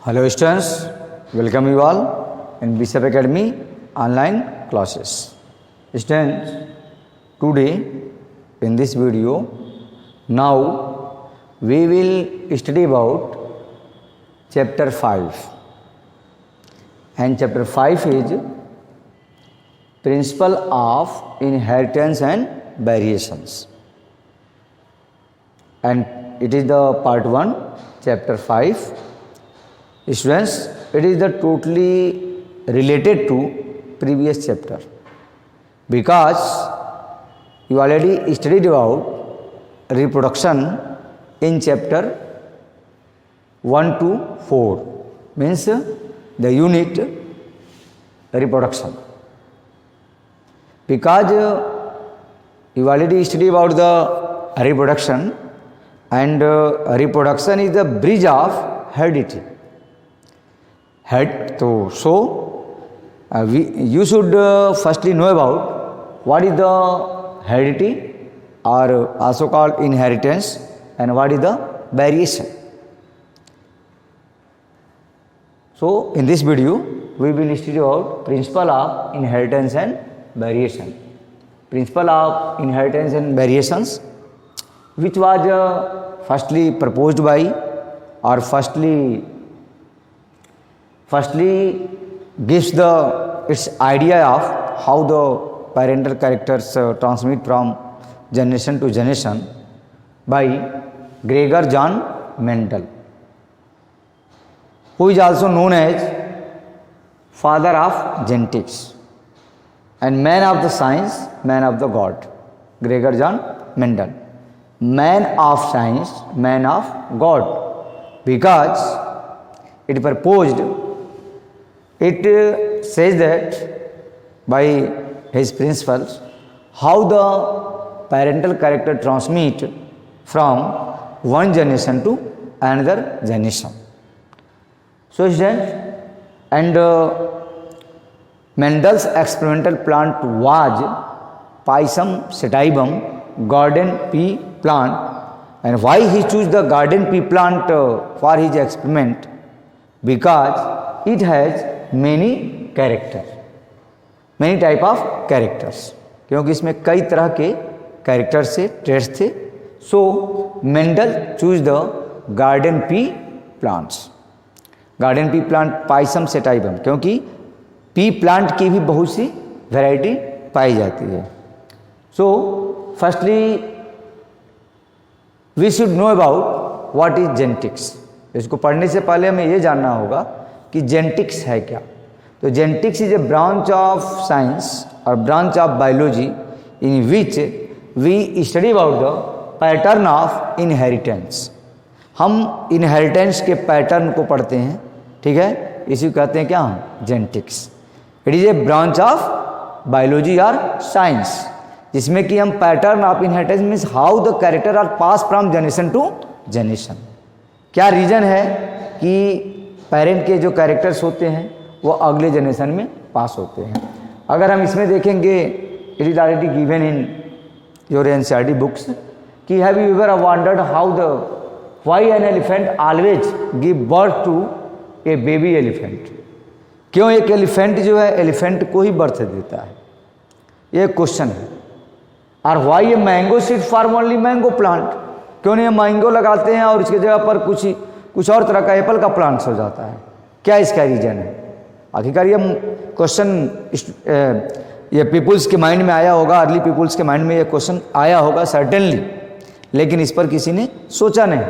Hello students, welcome you all in Bishop Academy online classes. Students, today in this video, now we will study about chapter 5, and chapter 5 is principle of inheritance and variations, and it is the part 1, chapter 5. Students, it is the totally related to previous chapter because you already studied about reproduction in chapter 1 to 4, means the unit reproduction. Because you already studied about the reproduction, and reproduction is the bridge of heredity. You should firstly know about what is the heredity, or also called inheritance, and what is the variation. So in this video we will study about principle of inheritance and variation. Principle of inheritance and variations, which was firstly proposed by, or firstly gives its idea of how the parental characters transmit from generation to generation by Gregor John Mendel, who is also known as father of genetics and man of the science, man of the God. Gregor John Mendel, man of science, man of God, because it proposed, it says that by his principles how the parental character transmit from one generation to another generation. So and Mendel's experimental plant was Pisum sativum garden pea plant. And why he chose the garden pea plant for his experiment? Because it has many characters, many type of characters, क्योंकि इसमें कई तरह के characters से traits थे. So Mendel choose the garden pea plants, garden pea plant Pisum sativum, क्योंकि pea plant की भी बहुत सी वैरायटी पाई जाती है. So firstly we should know about what is genetics. इसको पढ़ने से पहले हमें ये जानना होगा कि जेनेटिक्स है क्या. तो genetics is a branch of science और branch of biology in which we study about the pattern of inheritance. हम इनहेरिटेंस के पैटर्न को पढ़ते हैं, ठीक है. इसी को कहते हैं क्या हम, genetics. It is a branch of biology और साइंस, जिसमें कि हम pattern of inheritance means how the character are pass from generation to generation. क्या रीजन है कि पेरेंट के जो कैरेक्टर्स होते हैं वो अगले जनरेशन में पास होते हैं. अगर हम इसमें देखेंगे, it is already given in your NCERT books, कि have you ever wondered how the why an elephant always give birth to a baby elephant. क्यों एक एलिफेंट जो है एलिफेंट को ही बर्थ देता है, ये क्वेश्चन है. और why a mango seed form only mango plant, क्यों नहीं मैंगो लगाते हैं और इसकी जगह पर कुछ और तरह का एप्पल का प्लांट हो जाता है. क्या इसका रीजन है? आखिरकार ये क्वेश्चन ये पीपुल्स के माइंड में आया होगा, अर्ली पीपुल्स के माइंड में ये क्वेश्चन आया होगा सर्टेनली, लेकिन इस पर किसी ने सोचा नहीं.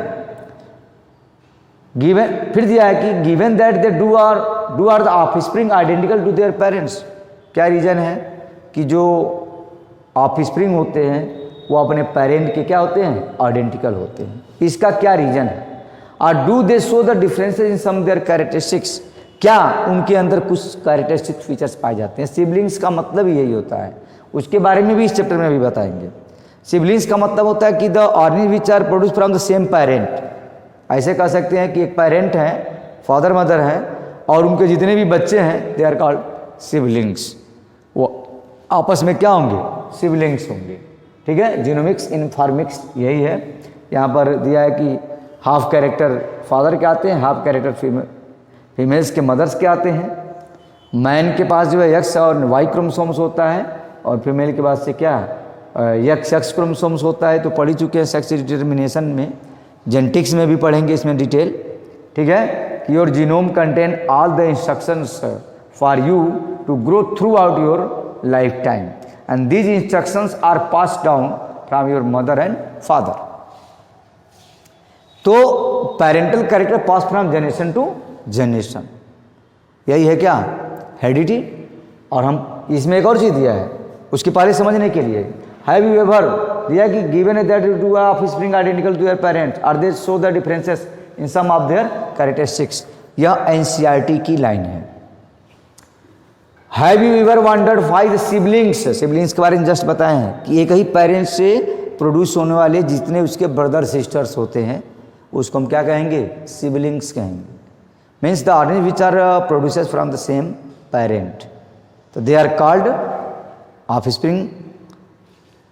गिवन फिर दिया है कि given that they do are the offspring identical to their parents. क्या रीजन है कि जो ऑफस्प्रिंग होते हैं वो अपने पेरेंट के क्या होते हैं, आइडेंटिकल होते हैं. इसका क्या रीजन है? और do they show the differences in some their characteristics, क्या उनके अंदर कुछ कैरेक्टरिस्टिक फीचर्स पाए जाते हैं. सिबलिंग्स का मतलब यही होता है, उसके बारे में भी इस चैप्टर में भी बताएंगे. सिबलिंग्स का मतलब होता है कि the organism which are produce from the same parent. ऐसे कह सकते हैं कि एक पेरेंट है, फादर मदर है, और उनके जितने भी बच्चे हैं दे आर कॉल्ड सिबलिंग्स. वो आपस में क्या होंगे, सिबलिंग्स होंगे. ठीक है, जीनोमिक्स इन्फॉर्मिक्स यही है. यहाँ पर दिया है कि हाफ कैरेक्टर फादर के आते हैं, हाफ कैरेक्टर फीमेल फीमेल्स के मदर्स के आते हैं। मैन के पास जो है एक्स और वाई क्रोमोसोम्स होता है, और फीमेल के पास से क्या एक्स क्रोमोसोम्स होता है। तो पढ़ ही चुके हैं सेक्स डिटर्मिनेशन में, जेनेटिक्स में भी पढ़ेंगे इसमें डिटेल, ठीक है, कि your genome contain all the instructions for you to grow throughout your lifetime, and these instructions are pass down from your mother and father. तो parental character pass from generation to generation, यही है क्या, heredity. और हम इसमें एक और चीज़ दिया है उसके पहले समझने के लिए, हैव यू एवर दिया कि given that two offspring identical to your parents are they show the differences in some of their characteristics. यह एनसीईआरटी की लाइन है। Have you ever wondered why the siblings, siblings के बारे में just बताए हैं कि एक ही पेरेंट्स से प्रोड्यूस होने वाले जितने उसके ब्रदर सिस्टर्स होते हैं उसको हम क्या कहेंगे, सिबलिंग्स कहेंगे। Means the organism which are produces from the same parent, तो they are called offspring,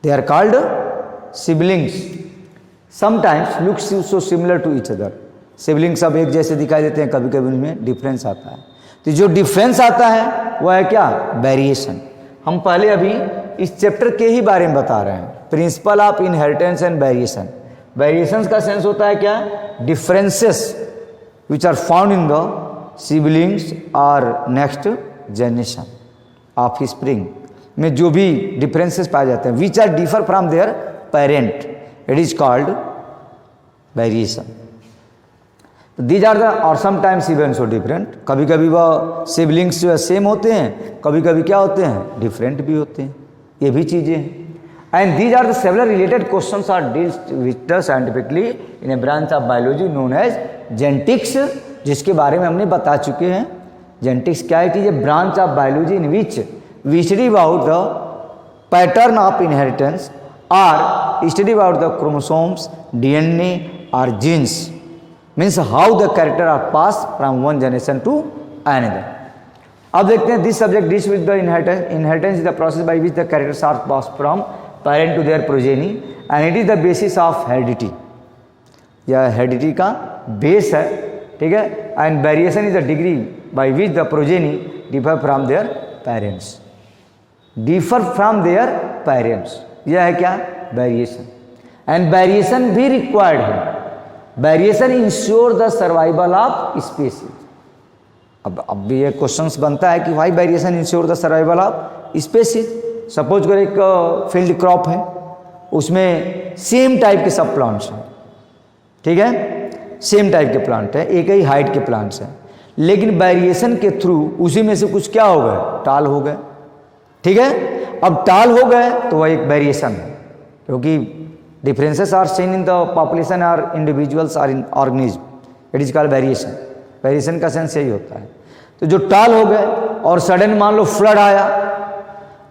they are called siblings. Sometimes look so similar to each other, siblings सब एक जैसे दिखाई देते हैं, कभी कभी उनमें डिफरेंस आता है। तो जो डिफरेंस आता है वह है क्या, वेरिएशन। हम पहले अभी इस चैप्टर के ही बारे में बता रहे हैं, principle of inheritance and variation. Variations का सेंस होता है क्या, differences which are found in the siblings और नेक्स्ट जनरेशन ऑफ स्प्रिंग में जो भी डिफरेंसेस पाए जाते हैं, which are differ from their parent, it is called variation. These are the और समटाइम्स इवन सो डिफरेंट, कभी कभी वह सिबलिंग्स जो है सेम होते हैं, कभी कभी क्या होते हैं, डिफरेंट भी होते हैं, ये भी चीज़ें हैं। And these are the several related questions are dealt with scientifically in a branch of biology known as genetics, जिसके बारे में हमने बता चुके हैं। जेनेटिक्स क्या है, it is a branch of biology in which we study about the pattern of inheritance और study about the chromosomes, DNA और genes, means how the character are pass from one generation to another. अब देखते हैं this subject deals with the inheritance. Inheritance is the process by which the characters are pass from parent to their progeny and it is the basis of heredity. यह heredity का base है, ठीक है। And variation is the degree by which the progeny differ from their parents, differ from their parents, यह है क्या, variation. And variation भी required है, variation ensure the survival of species. अब ये क्वेश्चंस बनता है कि why variation ensure the survival of species. Suppose करो एक फील्ड क्रॉप है, उसमें सेम टाइप के सब प्लांट्स हैं, ठीक है, सेम टाइप के प्लांट है, एक ही हाइट के प्लांट्स हैं, लेकिन वेरिएशन के थ्रू उसी में से कुछ क्या हो गए, टाल हो गए, ठीक है। अब टाल हो गए तो वह एक वेरिएशन है, क्योंकि differences are seen in the population or individuals are in organism, it is called variation. Variation का सेंस यही होता है। तो जो टाल हो गए और सडन मान लो फ्लड आया,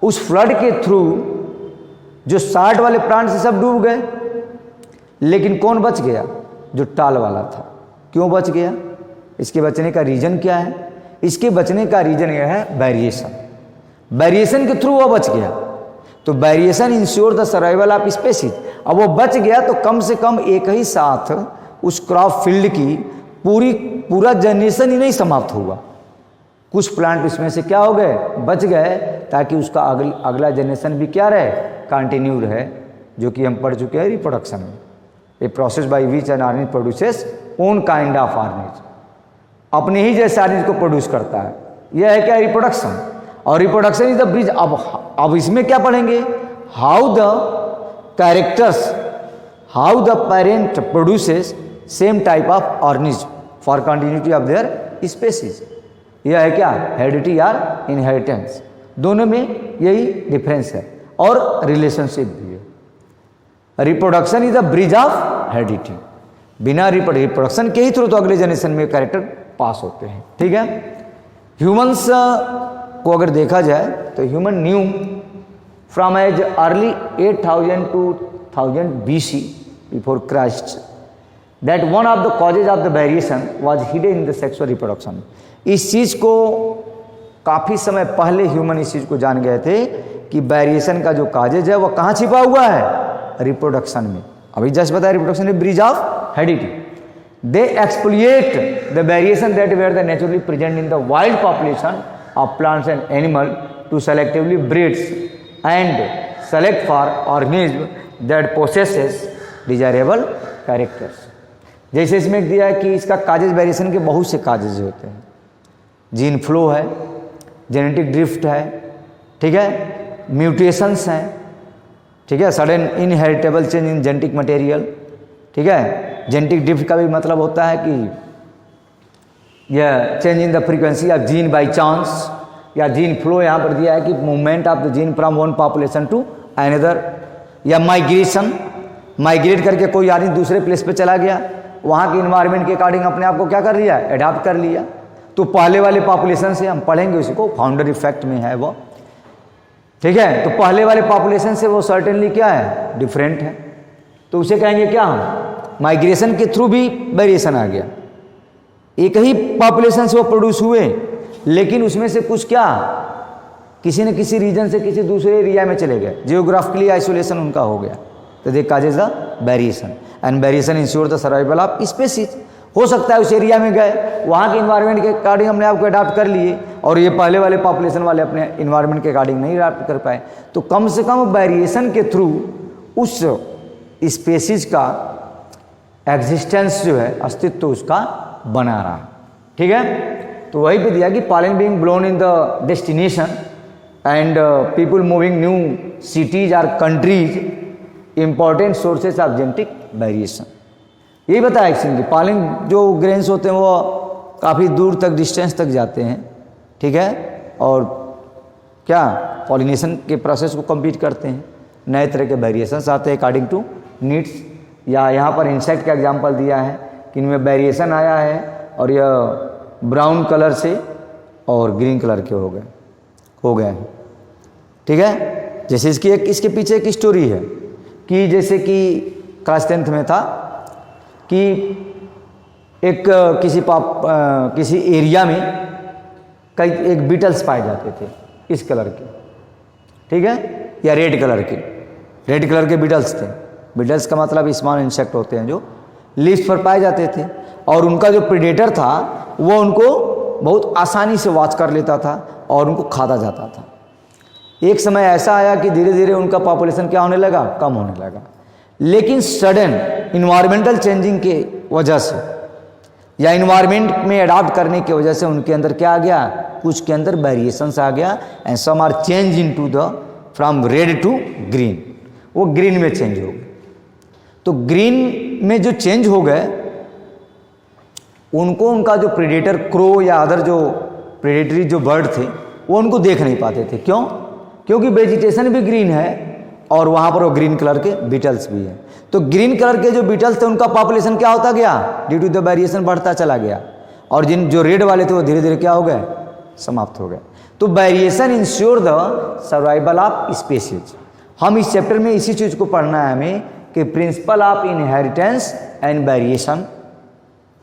उस फ्लड के थ्रू जो 60 वाले प्लांट से सब डूब गए, लेकिन कौन बच गया, जो टाल वाला था। क्यों बच गया, इसके बचने का रीजन क्या है, इसके बचने का रीजन यह है वेरिएशन। वेरिएशन के थ्रू वो बच गया, तो variation ensure the survival of species. अब वो बच गया तो कम से कम एक ही साथ उस क्रॉप फील्ड की पूरा जनरेशन ही नहीं समाप्त हुआ, कुछ प्लांट उसमें से क्या हो गए, बच गए, ताकि उसका अगला जनरेशन भी क्या रहे, कंटिन्यू रहे, जो कि हम पढ़ चुके हैं रिप्रोडक्शन में। A process by which an organism produces own kind of organism, अपने ही जैसे ऑर्गेनिज्म को प्रोड्यूस करता है, यह है क्या, रिप्रोडक्शन। और रिप्रोडक्शन इज द ब्रिज। अब इसमें क्या पढ़ेंगे, how the characters, how the parent produces same type of organism for continuity of their species. यह है क्या, हेरिडिटी और इनहेरिटेंस, दोनों में यही डिफरेंस है और रिलेशनशिप भी है। Reproduction is the bridge of heredity, बिना रिप्रोडक्शन के ही थ्रू तो अगले जनरेशन में कैरेक्टर पास होते हैं, ठीक है। ह्यूमंस को अगर देखा जाए तो human knew from as early 8000 to 1000 BC before Christ that one of the causes of the variation was hidden in the sexual reproduction. इस चीज़ को काफ़ी समय पहले ह्यूमन इस चीज़ को जान गए थे कि वेरिएशन का जो काजेज है वह कहाँ छिपा हुआ है, रिप्रोडक्शन में। अभी जस्ट बताया reproduction is bridge of heredity. they exploit the variation that were the naturally present in the wild population of plants and animal to selectively breeds and select for organism that possesses desirable characters। जैसे इसमें दिया है कि इसका causes variation के बहुत से causes होते हैं, जीन फ्लो है, जेनेटिक ड्रिफ्ट है, ठीक है, म्यूटेशंस हैं, ठीक है, sudden inheritable change in genetic material, ठीक है। जेनेटिक ड्रिफ्ट का भी मतलब होता है कि यह change in the frequency of gene by chance, या जीन फ्लो यहाँ पर दिया है कि movement of the gene from one population to another, या माइग्रेशन, माइग्रेट करके कोई आदमी दूसरे प्लेस पे चला गया, वहाँ के इन्वायरमेंट के अकॉर्डिंग अपने आप को क्या कर लिया, एडाप्ट कर लिया। तो पहले वाले पॉपुलेशन से हम पढ़ेंगे उसको, फाउंडर इफेक्ट में है वो, ठीक है। तो पहले वाले पॉपुलेशन से वो सर्टेनली क्या है, डिफरेंट है, तो उसे कहेंगे क्या हम, माइग्रेशन के थ्रू भी वेरिएशन आ गया। एक ही पॉपुलेशन से वो प्रोड्यूस हुए, लेकिन उसमें से कुछ क्या किसी न किसी रीजन से किसी दूसरे एरिया में चले गए, जियोग्राफिकली आइसोलेशन उनका हो गया, तो they causes the variation and variation ensure the survival of species. हो सकता है उस एरिया में गए, वहाँ के इन्वायरमेंट के अकॉर्डिंग हमने आपको अडाप्ट कर लिए, और ये पहले वाले पॉपुलेशन वाले अपने इन्वायरमेंट के अकॉर्डिंग नहीं अडाप्ट कर पाए, तो कम से कम वेरिएशन के थ्रू उस स्पेसीज का एग्जिस्टेंस जो है, अस्तित्व उसका बना रहा, ठीक है। तो वही पे दिया कि pollen being blown in the destination and people moving new cities or countries important sources of genetic variation. यही बताया एक्चुअली पॉलन जो ग्रेन्स होते हैं वो काफ़ी दूर तक डिस्टेंस तक जाते हैं, ठीक है, और क्या पॉलिनेशन के प्रोसेस को कंप्लीट करते हैं, नए तरह के वेरिएशंस आते हैं अकॉर्डिंग टू नीड्स। या यहाँ पर इंसेक्ट का एग्जांपल दिया है कि इनमें वेरिएशन आया है और यह ब्राउन कलर से और ग्रीन कलर के हो गए हैं, ठीक है। जैसे इसके पीछे एक स्टोरी है कि जैसे कि क्लास 10th में था कि एक किसी एरिया में कई एक बीटल्स पाए जाते थे इस कलर के, ठीक है, या रेड कलर के बीटल्स थे। बीटल्स का मतलब स्मॉल इंसेक्ट होते हैं जो लीव्स पर पाए जाते थे, और उनका जो प्रेडेटर था वो उनको बहुत आसानी से वॉच कर लेता था और उनको खाता जाता था। एक समय ऐसा आया कि धीरे धीरे उनका पॉपुलेशन क्या होने लगा, कम होने लगा, लेकिन सडन इन्वायरमेंटल चेंजिंग के वजह से या इन्वायरमेंट में अडॉप्ट करने की वजह से उनके अंदर क्या आ गया, कुछ के अंदर वेरिएशंस आ गया, and some are change into the from red to green, वो ग्रीन में चेंज हो गए। तो ग्रीन में जो चेंज हो गए उनको उनका जो प्रेडेटर क्रो या अदर जो प्रेडेटरी जो बर्ड थे वो उनको देख नहीं पाते थे। क्यों? क्योंकि वेजिटेशन भी ग्रीन है और वहाँ पर वो ग्रीन कलर के बीटल्स भी हैं। तो ग्रीन कलर के जो बीटल्स थे उनका पॉपुलेशन क्या होता गया, ड्यू टू द वेरिएशन बढ़ता चला गया, और जो रेड वाले थे वो धीरे धीरे क्या हो गए, समाप्त हो गए। तो variation ensure the survival of species. हम इस चैप्टर में इसी चीज़ को पढ़ना है हमें कि principal of inheritance and variation.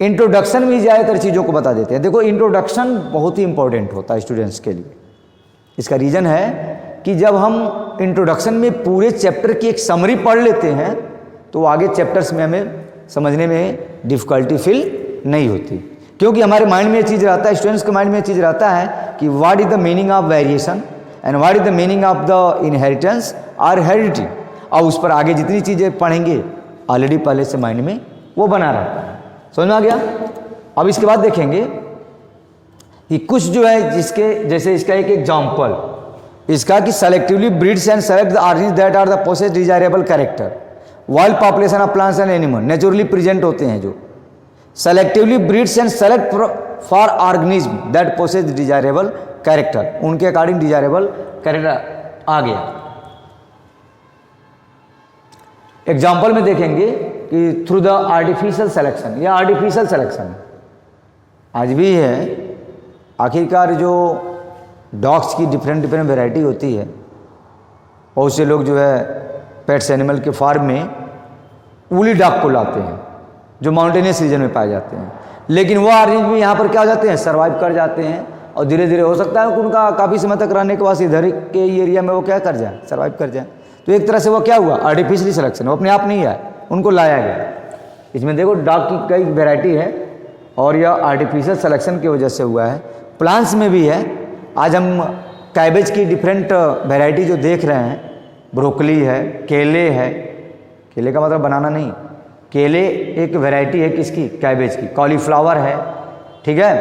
Introduction में ज़्यादातर चीज़ों को बता देते हैं। देखो इंट्रोडक्शन बहुत ही इंपॉर्टेंट होता है स्टूडेंट्स के लिए। इसका रीज़न है कि जब हम इंट्रोडक्शन में पूरे चैप्टर की एक समरी पढ़ लेते हैं तो आगे चैप्टर्स में हमें समझने में डिफ़िकल्टी फील नहीं होती, क्योंकि हमारे माइंड में ये चीज़ रहता है, स्टूडेंट्स के माइंड में ये चीज़ रहता है कि what is the meaning of variation and what is the meaning of the inheritance और हेरिडिटी। और उस पर आगे जितनी चीज़ें पढ़ेंगे ऑलरेडी पहले से माइंड में वो बना रहता है। समझ में आ गया? अब इसके बाद देखेंगे कि कुछ जो है जिसके जैसे इसका एक एग्जाम्पल इसका कि selectively breeds and select the organism that are the possess desirable character. Wild population of plants and animal naturally present होते हैं जो selectively breeds and select for organism that possess desirable character. उनके according desirable character आ गया। Example में देखेंगे कि through the artificial selection, या आर्टिफिशियल सिलेक्शन आज भी है। आखिरकार जो डॉग्स की डिफरेंट वैरायटी होती है, बहुत से लोग जो है पेट्स एनिमल के फार्म में वूली डॉग को लाते हैं जो माउंटेनियस रीजन में पाए जाते हैं, लेकिन वो ऑर्गेनिज्म भी यहाँ पर क्या हो जाते हैं, सर्वाइव कर जाते हैं, और धीरे धीरे हो सकता है कि उनका काफ़ी समय तक रहने के बाद इधर के एरिया में वो क्या कर जाए, सर्वाइव कर जाए। तो एक तरह से वो क्या हुआ, आर्टिफिशियली सिलेक्शन, वो अपने आप नहीं आए, उनको लाया गया। इसमें देखो डॉग की कई वैरायटी है और यह आर्टिफिशियल सिलेक्शन की वजह से हुआ है। प्लांट्स में भी है। आज हम कैबेज की डिफरेंट वैरायटी जो देख रहे हैं, ब्रोकली है, केले है, केले का मतलब बनाना नहीं, केले एक वैरायटी है किसकी, कैबेज की। कॉलीफ्लावर है, ठीक है,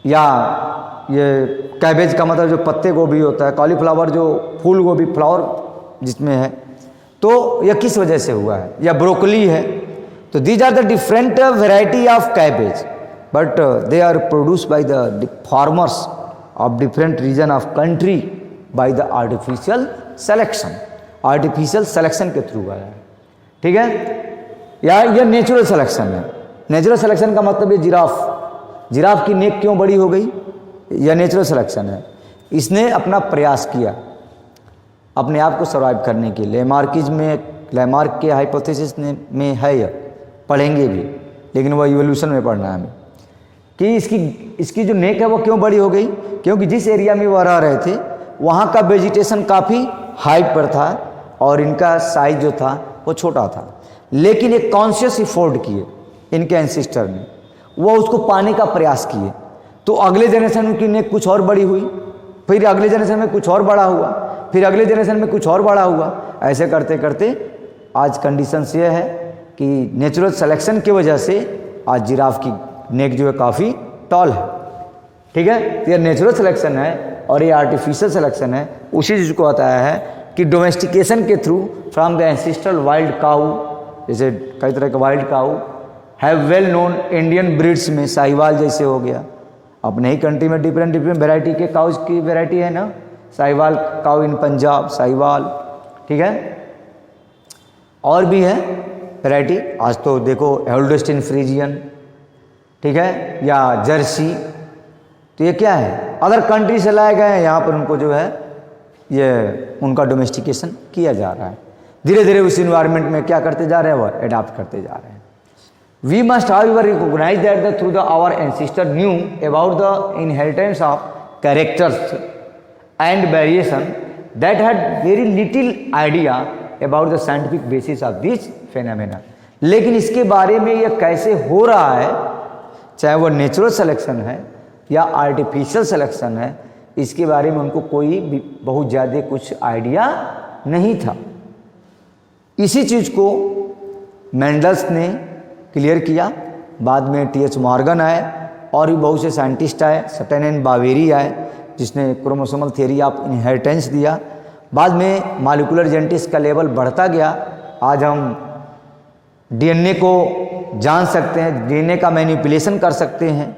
या ये कैबेज का मतलब जो पत्ते गोभी होता है, कॉलीफ्लावर जो फूल गोभी फ्लावर जिसमें है, तो यह किस वजह से हुआ है। या ब्रोकली है। तो these are the different variety of cabbage, but they are produce by the farmers of different region of country by the artificial selection. Artificial selection के थ्रू आया है, ठीक है। या यह नेचुरल सिलेक्शन है। नेचुरल सिलेक्शन का मतलब ये जिराफ की नेक क्यों बड़ी हो गई, यह नेचुरल सिलेक्शन है। इसने अपना प्रयास किया अपने आप को सर्वाइव करने के लिए। लैमार्क के हाइपोथेसिस में है, यह पढ़ेंगे भी, लेकिन वह इवोल्यूशन में पढ़ना है हमें, कि इसकी जो नेक है वो क्यों बड़ी हो गई, क्योंकि जिस एरिया में वह रह रहे थे वहाँ का वेजिटेशन काफ़ी हाइट पर था और इनका साइज जो था वो छोटा था। लेकिन एक कॉन्शियस इफोर्ट किए इनके एंसेस्टर ने, वो उसको पाने का प्रयास किए, तो अगले जनरेशन की नेक कुछ और बड़ी हुई, फिर अगले जनरेशन में कुछ और बड़ा हुआ, फिर अगले जनरेशन में कुछ और बड़ा हुआ। ऐसे करते करते आज कंडीशंस ये है कि नेचुरल सिलेक्शन की वजह से आज जिराफ की नेक जो है काफ़ी टॉल है, ठीक है। तो ये नेचुरल सिलेक्शन है और ये आर्टिफिशियल सिलेक्शन है। उसी चीज़ को बताया है कि डोमेस्टिकेशन के through from the ancestral wild cow, जैसे कई तरह के wild cow have well known Indian breeds में साहिवाल जैसे हो गया। अपने ही कंट्री में डिफरेंट वैरायटी के काउज की वैरायटी है ना, साहिवाल काऊ इन पंजाब, साहिवाल, ठीक है, और भी है वैरायटी। आज तो देखो होल्डस्टीन फ्रीजियन, ठीक है, या जर्सी, तो ये क्या है, अदर कंट्री से लाए गए हैं, यहाँ पर उनको जो है ये उनका डोमेस्टिकेशन किया जा रहा है। धीरे धीरे उस इन्वायरमेंट में क्या करते जा रहे हैं, वह एडाप्ट करते जा रहे हैं। We must however recognize that through our ancestor knew about the inheritance of characters and variation that had very little idea about the scientific basis of this phenomena। लेकिन इसके बारे में यह कैसे हो रहा है, चाहे वह नेचुरल सिलेक्शन है या आर्टिफिशियल सिलेक्शन है, इसके बारे में उनको कोई भी बहुत ज़्यादा कुछ आइडिया नहीं था। इसी चीज़ को मेंडल्स ने क्लियर किया। बाद में टी.एच. मॉर्गन आए और भी बहुत से साइंटिस्ट आए, सटन एंड बावेरी आए, जिसने क्रोमोसोमल थ्योरी ऑफ इनहेरिटेंस दिया। बाद में मॉलिक्यूलर जेनेटिक्स का लेवल बढ़ता गया। आज हम डीएनए को जान सकते हैं, डीएनए का मैनिपुलेशन कर सकते हैं,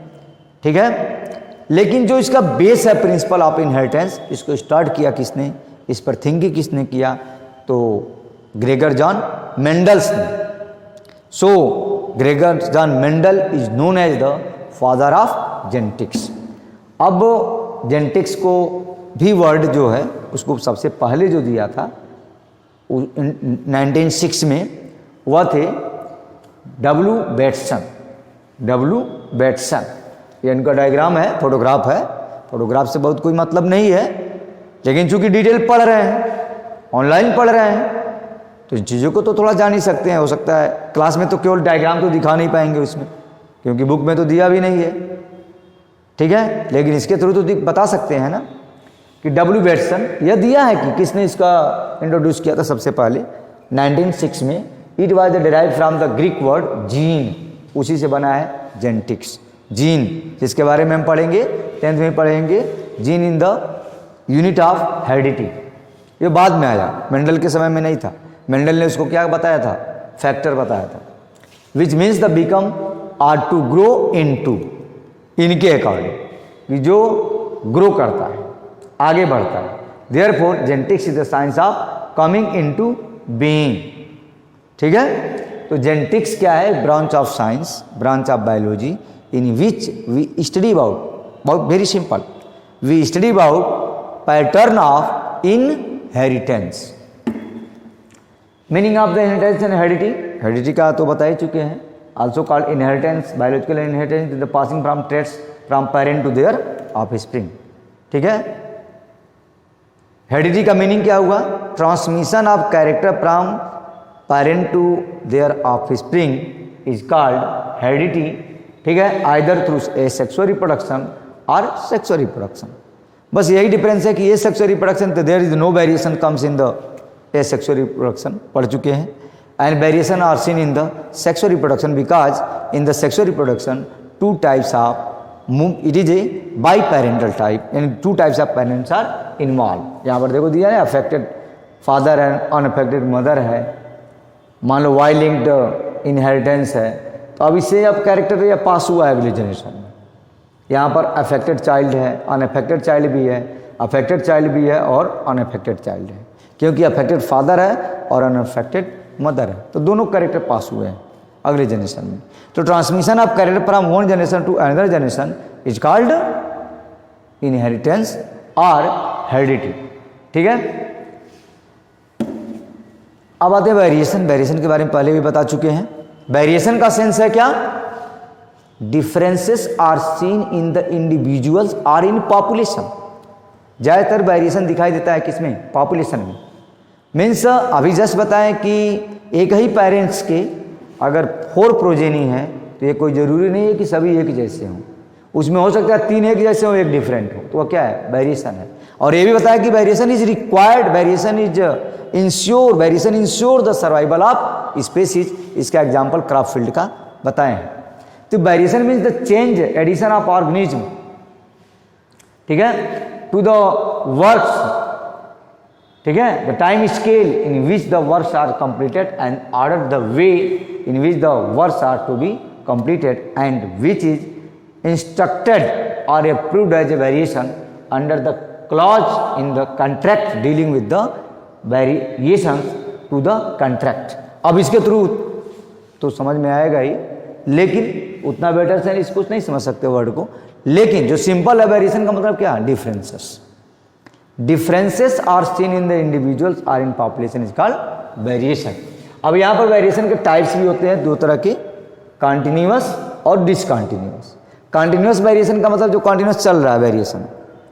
ठीक है। लेकिन जो इसका बेस है प्रिंसिपल ऑफ इनहेरिटेंस, इसको स्टार्ट किया किसने, इस पर थिंकिंग किसने किया, तो ग्रेगर जॉन मेंडल्स ने। So Gregor John Mendel is known as the father of genetics. अब जेनेटिक्स को भी वर्ड जो है उसको सबसे पहले जो दिया था 1906 में, वह थे डब्ल्यू बेटसन। ये इनका डायग्राम है, फोटोग्राफ है। फोटोग्राफ से बहुत कोई मतलब नहीं है, लेकिन चूंकि डिटेल पढ़ रहे हैं, ऑनलाइन पढ़ रहे हैं, तो इन चीज़ों को तो थोड़ा जान ही सकते हैं। हो सकता है क्लास में तो केवल डायग्राम तो दिखा नहीं पाएंगे उसमें, क्योंकि बुक में तो दिया भी नहीं है, ठीक है, लेकिन इसके थ्रू तो बता सकते हैं ना कि डब्ल्यू बेटसन यह दिया है कि किसने इसका इंट्रोड्यूस किया था सबसे पहले 1906 में। It was the derive from the Greek word gene, उसी से बना है जेनेटिक्स, जीन, जिसके बारे में हम पढ़ेंगे 10th में पढ़ेंगे, gene in the unit of heredity. ये बाद में आया, मेंडल के समय में नहीं था। मेंडल ने उसको क्या बताया था, फैक्टर बताया था, which means the become are to grow in to, इनके अकॉर्डिंग, कि जो ग्रो करता है, आगे बढ़ता है। Therefore genetics is the science of coming in to being, ठीक है। तो जेनेटिक्स क्या है, branch of science, branch of biology, in which we study about very simple, we study about pattern of inheritance. Meaning of the inheritance and heredity का तो बता ही चुके हैं। Also called inheritance, biological inheritance is the passing from traits from parent to their offspring, ठीक है। Heredity का meaning क्या हुआ, transmission of character from parent to their offspring is called heredity, ठीक है, either through a sexual reproduction और sexual reproduction. बस यही डिफरेंस है कि ये सेक्सुअल रिप्रोडक्शन तो there is no variation comes in the a sexual reproduction, पढ़ चुके हैं, and variation are seen in the sexual reproduction because in the sexual reproduction two types of it is a biparental type, यानी two types of parents are involve. यहाँ पर देखो दिया है affected father and unaffected mother है, मान लो Y linked inheritance है, तो अब इससे अब कैरेक्टर या पास हुआ है अगले जनरेशन में। यहाँ पर अफेक्टेड चाइल्ड है, अनअफेक्टेड चाइल्ड भी है, अफेक्टेड चाइल्ड भी है और अनअफेक्टेड चाइल्ड है, क्योंकि अफेक्टेड फादर है और अनअफेक्टेड मदर है, तो दोनों कैरेक्टर पास हुए हैं अगले जनरेशन में। तो transmission of character from one generation to another generation is called inheritance और हेरिडिटी, ठीक है। अब आते हैं वेरिएशन। वेरिएशन के बारे में पहले भी बता चुके हैं। वेरिएशन का सेंस है क्या? Differences are seen in the individuals और इन पॉपुलेशन। ज़्यादातर वेरिएशन दिखाई देता है किसमें? पॉपुलेशन में। मीन्स अभी जस्ट बताएं कि एक ही पेरेंट्स के अगर 4 प्रोजेनी है तो ये कोई ज़रूरी नहीं है कि सभी एक जैसे हों, उसमें हो सकता है 3 एक जैसे हो, एक डिफरेंट हो, तो वह क्या है? वेरिएशन है। और ये भी बताया कि variation is required, variation is ensure, variation ensure the survival of species. इसका एग्जाम्पल क्रॉपफील्ड का बताए हैं। तो variation means the change, addition of organism, ठीक है, टू द वर्क्स, ठीक है, the time scale in which the works are completed and order the way in which the works are to be completed and which is instructed और approved as a variation under the clause in the contract dealing with the variation to the contract. अब इसके through तो समझ में आएगा ही, लेकिन उतना better से इसको नहीं समझ सकते वर्ड को, लेकिन जो सिंपल है वेरिएशन का मतलब क्या? Differences. Differences are seen in the individuals are in population is called variation. अब यहाँ पर वेरिएशन के टाइप्स भी होते हैं 2 तरह के, कॉन्टिन्यूअस और डिसकॉन्टिन्यूअस। कॉन्टिन्यूअस वेरिएशन का मतलब जो कॉन्टिन्यूअस चल रहा है वेरिएशन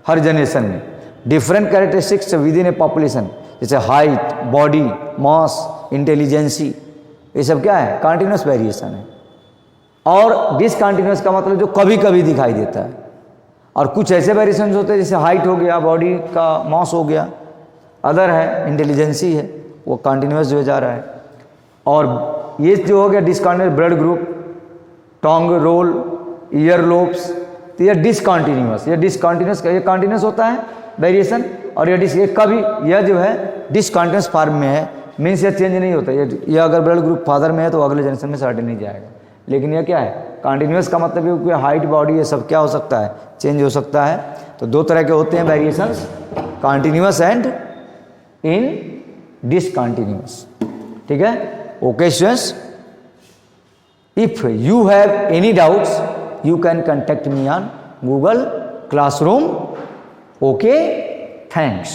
हर जनरेशन में, different characteristics with in A population, जैसे हाइट, बॉडी, मास, इंटेलिजेंसी, ये सब क्या है? कॉन्टिन्यूअस वेरिएशन है। और डिसकॉन्टिन्यूअस का मतलब जो कभी कभी दिखाई देता है। और कुछ ऐसे वेरिएशन होते हैं जैसे हाइट हो गया, बॉडी का मास हो गया, अदर है इंटेलिजेंसी है, वो कॉन्टिन्यूअस जो जा रहा है। और ये जो हो गया discontinuous, blood group, tongue roll, ear lobes, तो ये डिसकॉन्टिन्यूअस, ये डिसकॉन्टिन्यूअस, ये कॉन्टिन्यूअस होता है वेरिएशन, और ये कभी यह जो है डिसकॉन्टिन्यूअस फॉर्म में है, मीन्स ये चेंज नहीं होता। ये अगर ब्लड ग्रुप फादर में है तो अगले जनरेशन में सर्टेन नहीं जाएगा। लेकिन ये क्या है? कॉन्टिन्यूअस का मतलब है कि हाइट, बॉडी, ये सब क्या हो सकता है? चेंज हो सकता है। तो 2 तरह के होते हैं variations, continuous and in discontinuous, ठीक है। Okay students, if you have any doubts you can contact me on Google Classroom. Okay, thanks.